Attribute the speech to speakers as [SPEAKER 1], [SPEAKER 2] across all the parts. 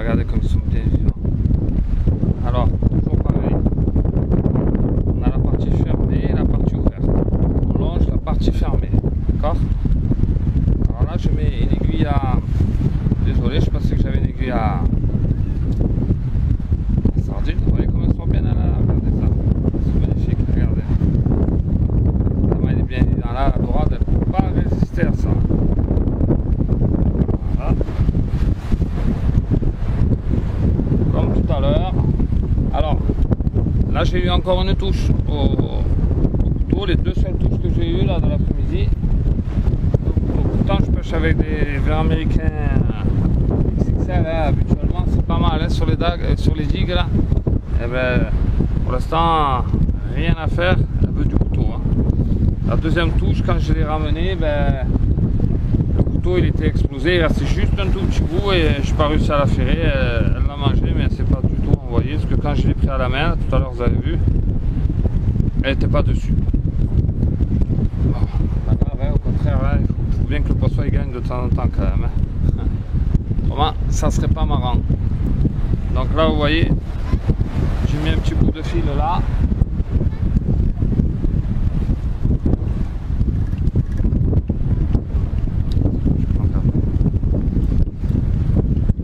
[SPEAKER 1] regardez comme ils sont bien vivants. Alors, toujours pareil. On a la partie fermée et la partie ouverte. On longe la partie fermée. D'accord? Alors là, je mets une aiguille à... Désolé, je pensais que j'avais une aiguille à sardine. Vous voyez comment elles sont bien là, regardez ça. C'est magnifique, regardez. Comment elle est bien dans là, la droite, elle ne peut pas résister à ça. Voilà. Comme tout à l'heure. Alors, là j'ai eu encore une touche au couteau, les deux seules touches que j'ai eues là de l'après-midi. Pourtant je pêche avec des verres américains XXL, hein, habituellement c'est pas mal hein, sur les digues là. Et ben, pour l'instant rien à faire, elle veut du couteau. Hein. La deuxième touche, quand je l'ai ramené, ben, le couteau il était explosé, il restait juste un tout petit bout et je n'ai pas réussi à la ferrer. Elle l'a mangé, mais c'est pas du tout envoyé, parce que quand je l'ai pris à la main, tout à l'heure vous avez vu, elle n'était pas dessus. Bon, pas grave, hein, au contraire, hein, il faut bien que le poisson il gagne de temps en temps quand même. Hein. Autrement, ça serait pas marrant. Donc là, vous voyez, j'ai mis un petit bout de fil là.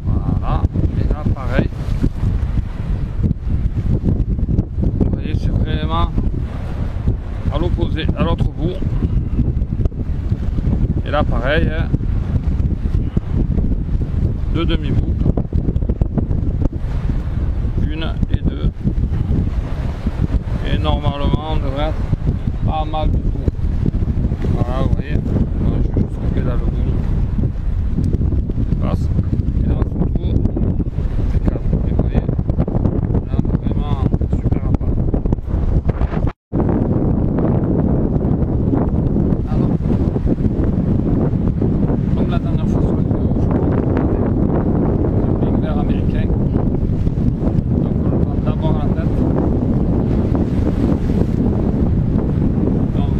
[SPEAKER 1] Voilà, et là pareil. Vous voyez, c'est vraiment à l'opposé, à l'autre bout. Et là pareil, hein, deux demi-boucles. Une et deux. Et normalement on devrait être pas mal du tout. Voilà, vous voyez. Alors, je vais juste couper là le bout. Je passe. Et là surtout, c'est quatre. Et vous voyez, là on a vraiment super à part. Alors, comme la dernière fois sur le vidéo, je prends un big verre américain. Donc on le prend d'abord à la tête. Donc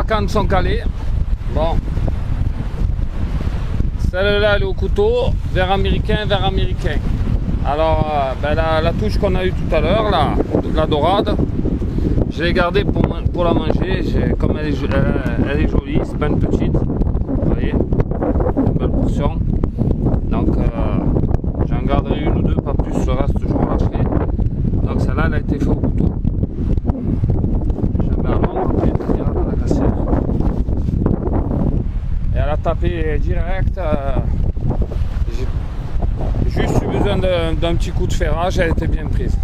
[SPEAKER 1] cannes sont calées. Bon. Celle-là, elle est au couteau. Verre américain, verre américain. Alors, ben, la touche qu'on a eue tout à l'heure, la dorade, je l'ai gardée pour la manger. Comme elle est jolie, c'est pas une petite. Vous voyez, une belle portion. Donc, j'en garderai une ou deux, pas plus. Le reste, je relâcherai. Donc, celle-là, elle a été faite au couteau. Je mets à l'ombre, puis je tire dans la cassière. Et elle a tapé direct. J'ai juste eu besoin d'un petit coup de ferrage, elle était bien prise.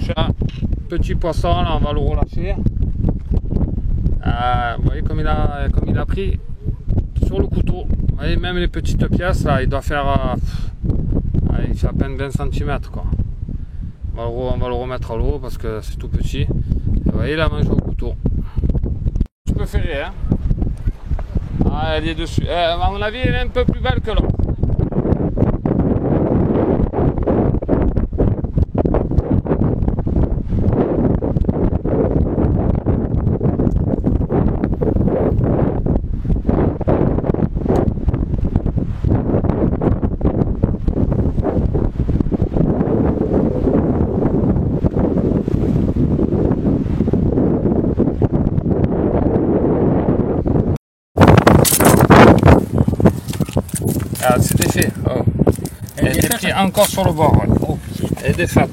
[SPEAKER 1] prochain petit poisson, là, on va le relâcher. Vous voyez comme il a pris sur le couteau. Vous voyez, même les petites pièces, là, il doit faire... il fait à peine 20 cm, quoi. On va le remettre à l'eau parce que c'est tout petit. Et vous voyez, il a mangé au couteau. Je peux faire rien. Ah, elle est dessus. À mon avis, elle est un peu plus belle que l'autre. Ah, c'est défait. Oh. Elle est prise encore sur le bord. Ouais. Oh. Elle est défaite.